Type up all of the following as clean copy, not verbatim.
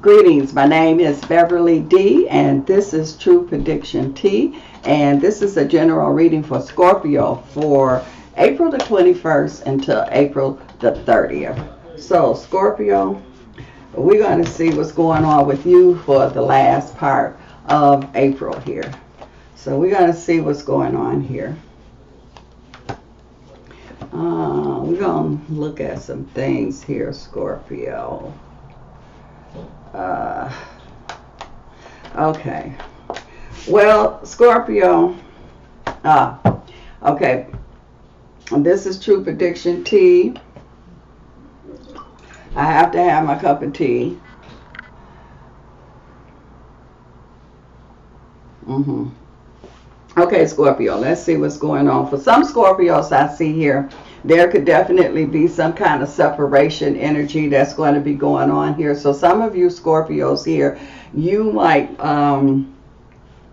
Greetings, my name is Beverly D, and this is True Prediction T, and this is a general reading for Scorpio for April the 21st until April the 30th. So, Scorpio, we're going to see what's going on with you for the last part of April here. So, we're going to see what's going on here. We're going to look at some things here, Scorpio. Okay. Well, Scorpio. Okay. This is True Prediction Tea. I have to have my cup of tea. Okay, Scorpio, let's see what's going on. For some Scorpios I see here, there could definitely be some kind of separation energy that's going to be going on here. So some of you Scorpios here, you might,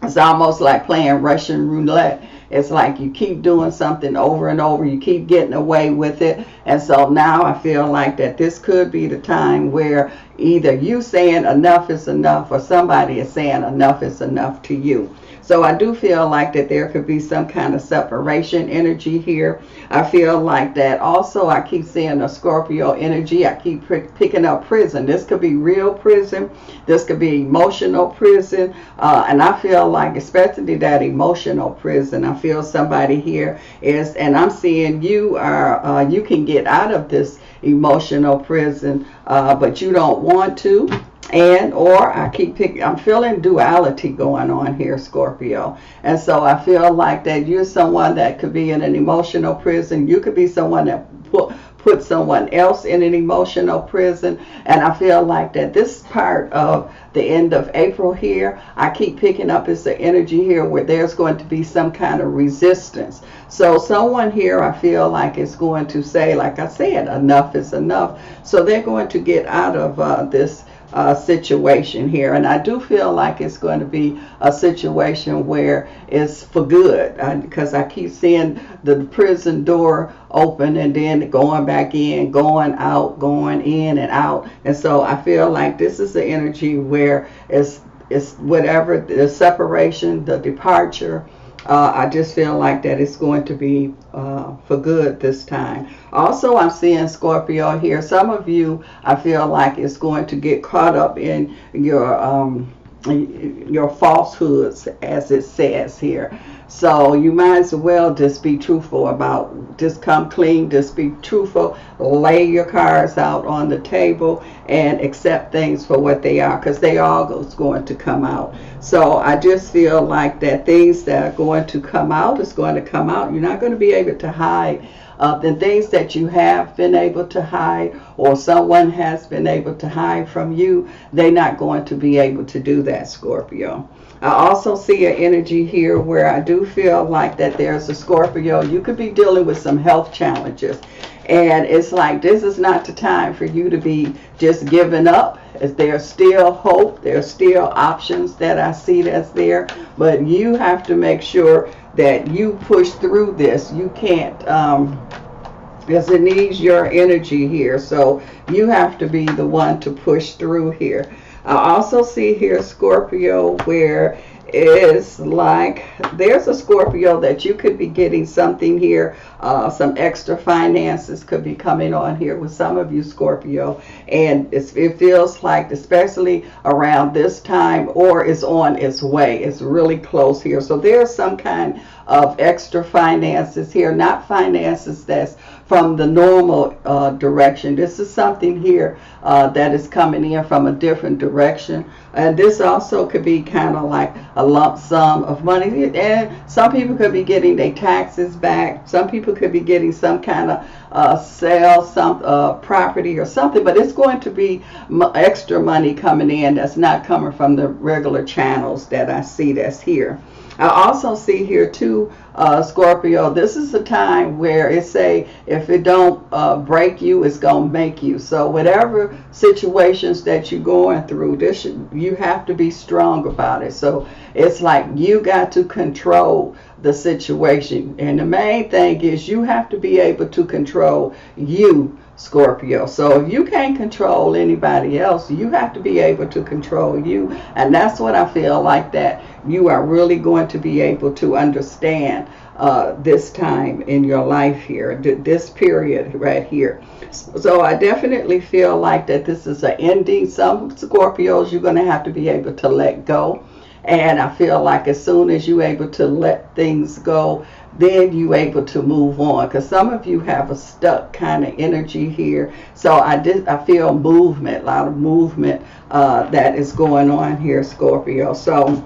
it's almost like playing Russian roulette. It's like you keep doing something over and over. You keep getting away with it. And so now I feel like that this could be the time where either you saying enough is enough or somebody is saying enough is enough to you. So I do feel like that there could be some kind of separation energy here. I feel like that also I keep seeing a Scorpio energy. I keep picking up prison. This could be real prison. This could be emotional prison. And I feel like especially that emotional prison, I feel somebody here is, and I'm seeing you are, you can get out of this emotional prison, but you don't want to. And or I keep picking, I'm feeling duality going on here, Scorpio. And so I feel like that you're someone that could be in an emotional prison. You could be someone that put someone else in an emotional prison. And I feel like that this part of the end of April here, I keep picking up is the energy here where there's going to be some kind of resistance. So someone here I feel like is going to say, like I said, enough is enough. So they're going to get out of this situation here, and I do feel like it's going to be a situation where it's for good, because I keep seeing the prison door open and then going back in, going out, going in and out. And so I feel like this is the energy where it's whatever the separation, the departure, I just feel like that it's going to be for good this time. Also, I'm seeing Scorpio here. Some of you, I feel like it's going to get caught up in your falsehoods, as it says here. So you might as well just be truthful about, just come clean, just be truthful, lay your cards out on the table and accept things for what they are, because they all going to come out. So I just feel like that things that are going to come out is going to come out. You're not going to be able to hide the things that you have been able to hide, or someone has been able to hide from you. They're not going to be able to do that, Scorpio. I also see an energy here where I do feel like that there's a Scorpio. You could be dealing with some health challenges. And it's like this is not the time for you to be just giving up. There's still hope. There's still options that I see that's there. But you have to make sure that you push through this. You can't, because it needs your energy here. So you have to be the one to push through here. I also see here Scorpio where it's like there's a Scorpio that you could be getting something here, some extra finances could be coming on here with some of you Scorpio, and it feels like especially around this time, or it's on its way, it's really close here. So there's some kind of extra finances here, not finances that's from the normal direction. This is something here that is coming in from a different direction. And this also could be kind of like a lump sum of money. And some people could be getting their taxes back. Some people could be getting some kind of sale, some property or something. But it's going to be extra money coming in that's not coming from the regular channels that I see that's here. I also see here too, Scorpio, this is a time where it say if it don't break you, it's gonna make you. So whatever situations that you're going through, you have to be strong about it. So it's like you got to control the situation. And the main thing is you have to be able to control you, Scorpio. So if you can't control anybody else, you have to be able to control you. And that's what I feel like that you are really going to be able to understand this time in your life here, this period right here. So I definitely feel like that this is an ending. Some Scorpios, you're going to have to be able to let go. And I feel like as soon as you're able to let things go, then you're able to move on. Because some of you have a stuck kind of energy here. So I feel movement, a lot of movement that is going on here, Scorpio. So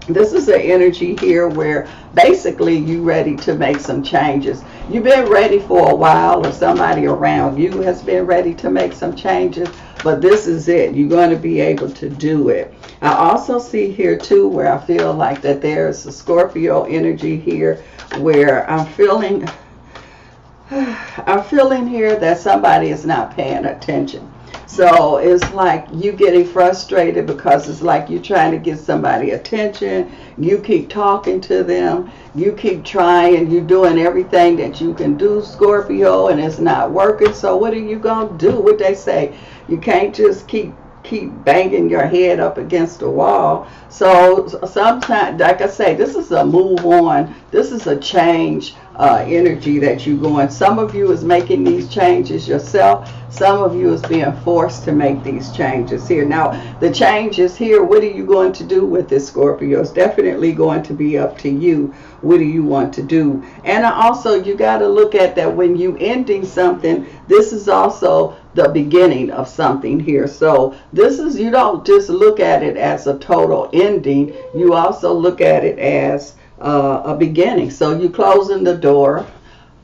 this is an energy here where basically you ready to make some changes. You've been ready for a while, or somebody around you has been ready to make some changes, but this is it. You're going to be able to do it. I also see here too where I feel like that there's a Scorpio energy here where I'm feeling here that somebody is not paying attention. So it's like you getting frustrated because it's like you're trying to get somebody attention. You keep talking to them. You keep trying. You're doing everything that you can do, Scorpio, and it's not working. So what are you going to do? What they say, you can't just keep banging your head up against the wall. So sometimes, like I say, this is a move on. This is a change energy that you're going. Some of you is making these changes yourself. Some of you is being forced to make these changes here. Now, the changes here, what are you going to do with this, Scorpio? It's definitely going to be up to you. What do you want to do? And also, you got to look at that when you ending something, this is also the beginning of something here. So this is, you don't just look at it as a total ending. You also look at it as a beginning. So you closing the door.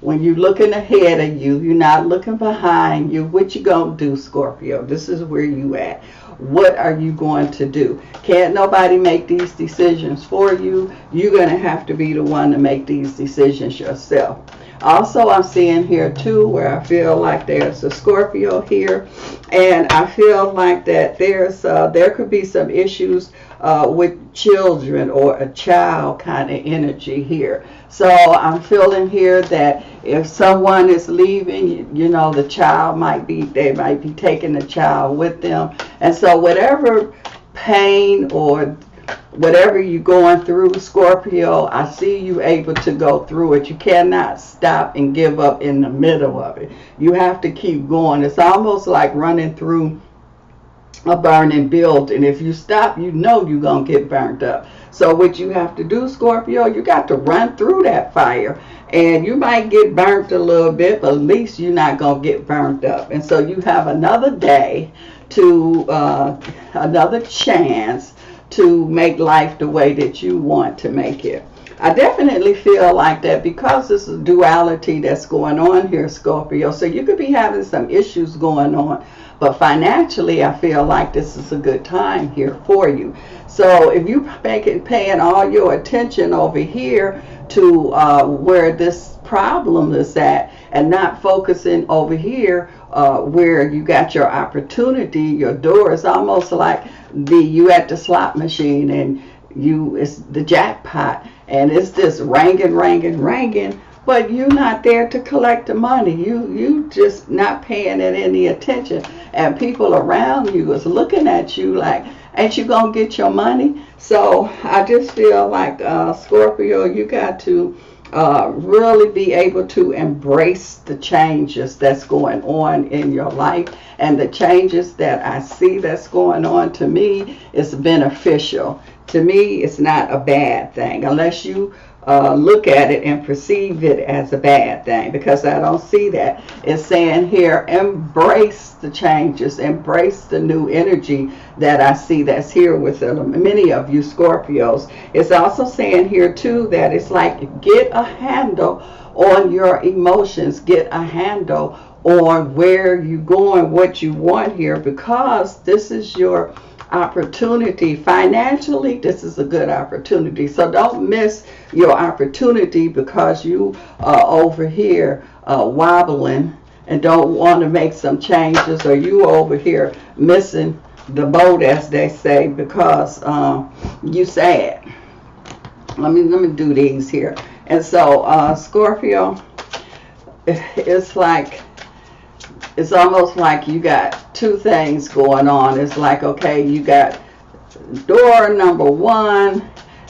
When you're looking ahead of you, you're not looking behind you. What you gonna do, Scorpio? This is where you at. What are you going to do? Can't nobody make these decisions for you. You're gonna have to be the one to make these decisions yourself. Also, I'm seeing here too where I feel like there's a Scorpio here, and I feel like that there could be some issues with children or a child kind of energy here. So I'm feeling here that if someone is leaving, you know, the child they might be taking the child with them. And so whatever pain or whatever you're going through, Scorpio, I see you able to go through it. You cannot stop and give up in the middle of it. You have to keep going. It's almost like running through a burning building. If you stop, you know you're going to get burnt up. So what you have to do, Scorpio, you got to run through that fire. And you might get burnt a little bit, but at least you're not going to get burnt up. And so you have another day to, another chance to make life the way that you want to make it. I definitely feel like that because this is duality that's going on here, Scorpio. So you could be having some issues going on. But financially, I feel like this is a good time here for you. So if you paying all your attention over here to where this problem is at and not focusing over here where you got your opportunity, your door is almost like you at the slot machine and it's the jackpot and it's just ringing, but you're not there to collect the money. You just not paying it any attention, and people around you is looking at you like, ain't you gonna get your money? So I just feel like Scorpio, you got to really be able to embrace the changes that's going on in your life. And the changes that I see that's going on, to me, is beneficial. To me, it's not a bad thing unless you look at it and perceive it as a bad thing, because I don't see that. It's saying here, embrace the changes, embrace the new energy that I see that's here with many of you Scorpios. It's also saying here too that it's like, get a handle on your emotions, get a handle on where you're going, what you want here, because this is your opportunity. Financially, this is a good opportunity. So don't miss your opportunity because you are over here wobbling and don't want to make some changes, or you over here missing the boat, as they say, because you sad. Let me do these here. And so Scorpio, it's like, it's almost like you got two things going on. It's like, okay, you got door number one,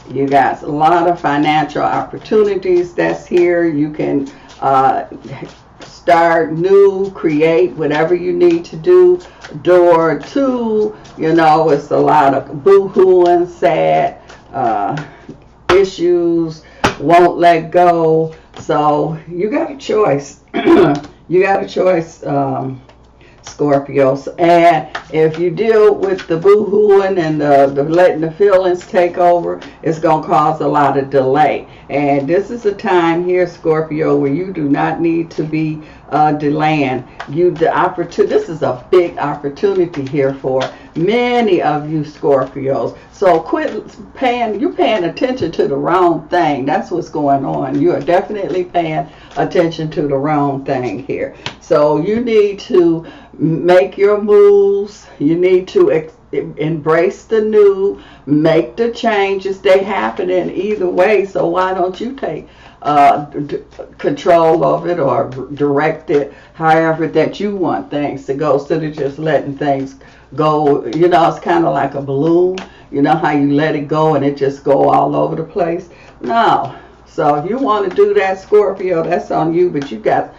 you got a lot of financial opportunities that's here. You can start new, create whatever you need to do. Door two, it's a lot of boo-hooing, sad issues, won't let go. So you got a choice. You got a choice, Scorpios. And if you deal with the boo-hooing and the letting the feelings take over, it's going to cause a lot of delay. And this is a time here, Scorpio, where you do not need to be delaying. This is a big opportunity here for many of you Scorpios. So quit paying attention to the wrong thing. That's what's going on. You are definitely paying attention to the wrong thing here. So you need to make your moves. You need to embrace the new, make the changes. They happen in either way. So why don't you take control of it or direct it however that you want things to go, instead of just letting things go. It's kind of like a balloon. You know how you let it go and it just go all over the place? No. So if you want to do that, Scorpio, that's on you, but you got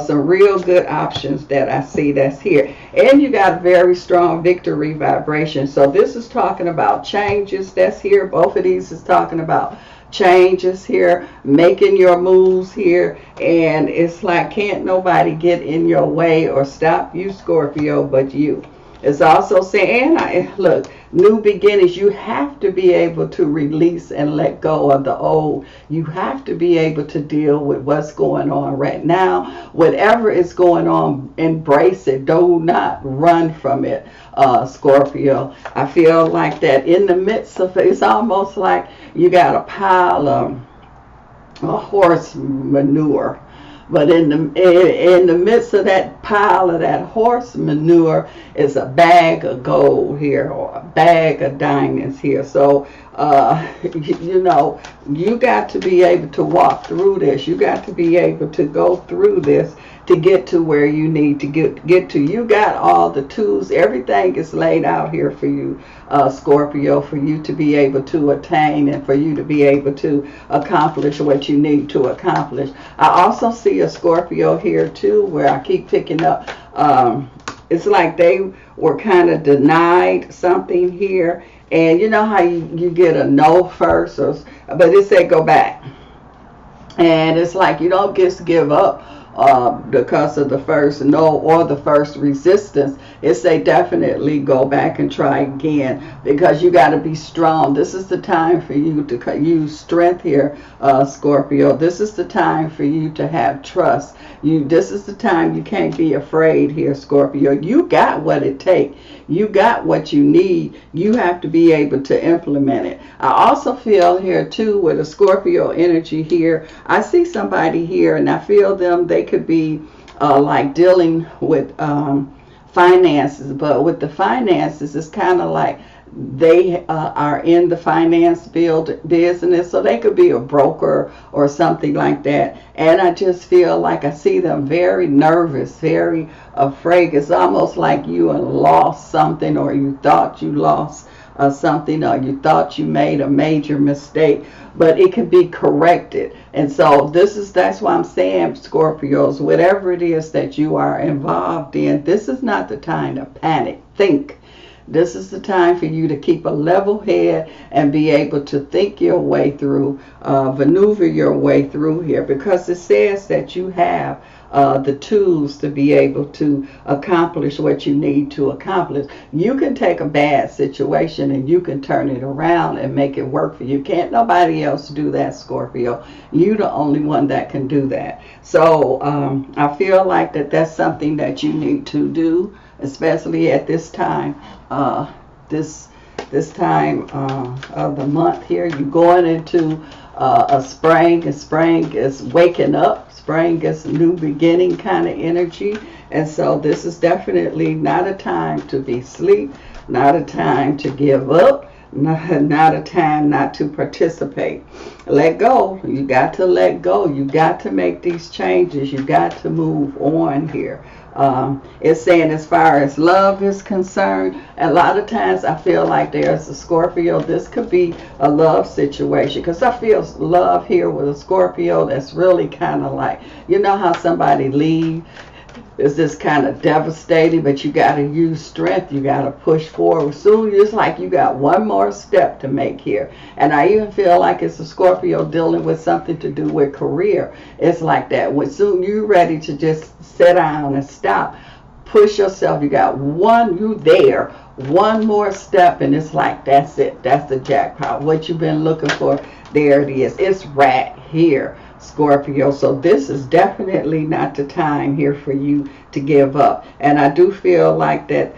some real good options that I see that's here. And you got a very strong victory vibration. So this is talking about changes that's here. Both of these is talking about changes here, making your moves here. And it's like, can't nobody get in your way or stop you, Scorpio, but you. It's also saying, look, new beginnings. You have to be able to release and let go of the old. You have to be able to deal with what's going on right now. Whatever is going on, embrace it. Do not run from it, Scorpio. I feel like that in the midst of it, it's almost like you got a pile of horse manure. But in the midst of that pile of that horse manure is a bag of gold here, or a bag of diamonds here. So, you got to be able to walk through this. You got to be able to go through this to get to where you need to get to. You got all the tools. Everything is laid out here for you, Scorpio, for you to be able to attain and for you to be able to accomplish what you need to accomplish. I also see a Scorpio here too, where I keep picking up. It's like they were kind of denied something here. And you know how you get a no first, but it said go back. And it's like you don't just give up because of the first no or the first resistance. It's they definitely go back and try again, because you got to be strong. This is the time for you to use strength here, Scorpio. This is the time for you to have trust. This is the time you can't be afraid here, Scorpio. You got what it takes. You got what you need. You have to be able to implement it. I also feel here too with a Scorpio energy here. I see somebody here and I feel them. They could be like dealing with finances, but with the finances, it's kind of like they are in the finance business, so they could be a broker or something like that. And I just feel like I see them very nervous, very afraid. It's almost like you lost something, or you thought you lost something, or you thought you made a major mistake, but it can be corrected. And so that's why I'm saying, Scorpios, whatever it is that you are involved in, this is not the time to panic. Think. This is the time for you to keep a level head and be able to think your way through, maneuver your way through here, because it says that you have the tools to be able to accomplish what you need to accomplish. You can take a bad situation and you can turn it around and make it work for you. Can't nobody else do that, Scorpio. You the only one that can do that. So I feel like that's something that you need to do, especially at this time. This time of the month here, you're going into a spring. And spring is waking up. Spring is a new beginning kind of energy. And so this is definitely not a time to be asleep, not a time to give up, not a time not to participate. Let go. You got to let go. You got to make these changes. You got to move on here. It's saying as far as love is concerned, a lot of times I feel like there's a Scorpio. This could be a love situation because I feel love here with a Scorpio that's really kind of like, you know how somebody leaves, is this kind of devastating, but you got to use strength. You got to push forward. Soon it's like you got one more step to make here. And I even feel like it's a Scorpio dealing with something to do with career. It's like that. When soon you're ready to just sit down and stop, push yourself. You got one more step, and it's like, that's it. That's the jackpot. What you've been looking for, there it is. It's right here, Scorpio. So this is definitely not the time here for you to give up. And I do feel like that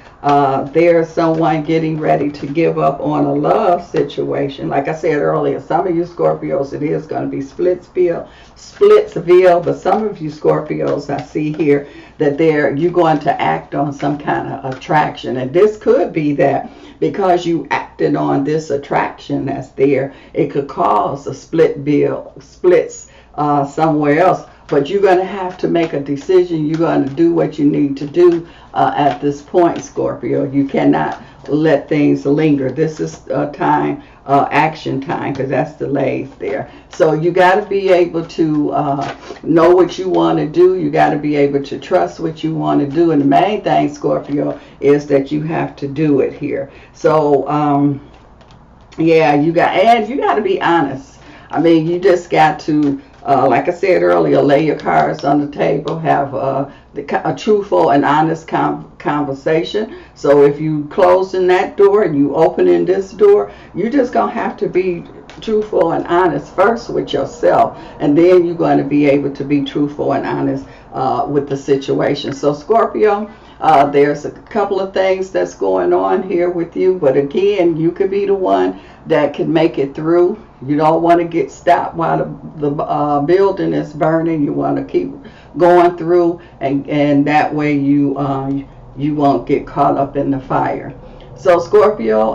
there's someone getting ready to give up on a love situation. Like I said earlier, some of you Scorpios, it is going to be Splitsville, but some of you Scorpios, I see here that you're going to act on some kind of attraction. And this could be that because you acted on this attraction that's there, it could cause a splits somewhere else. But you're going to have to make a decision. You're going to do what you need to do at this point, Scorpio. You cannot let things linger. This is time, action time, because that's delays there. So you got to be able to know what you want to do. You got to be able to trust what you want to do. And the main thing, Scorpio, is that you have to do it here. So, yeah, you got to be honest. I mean, you just got to, like I said earlier, lay your cards on the table, have a truthful and honest conversation. So if you close in that door and you open in this door, you're just going to have to be truthful and honest first with yourself, and then you're going to be able to be truthful and honest with the situation. So Scorpio, there's a couple of things that's going on here with you, but again, you could be the one that can make it through. You don't want to get stopped while the building is burning. You want to keep going through, and that way you won't get caught up in the fire. So Scorpio,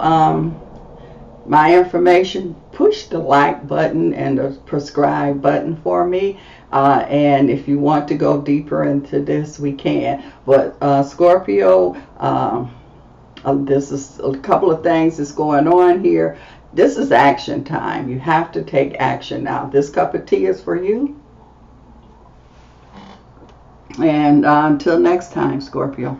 my information, push the like button and the subscribe button for me. And if you want to go deeper into this, we can. But Scorpio, this is a couple of things that's going on here. This is action time. You have to take action now. This cup of tea is for you. And until next time, Scorpio.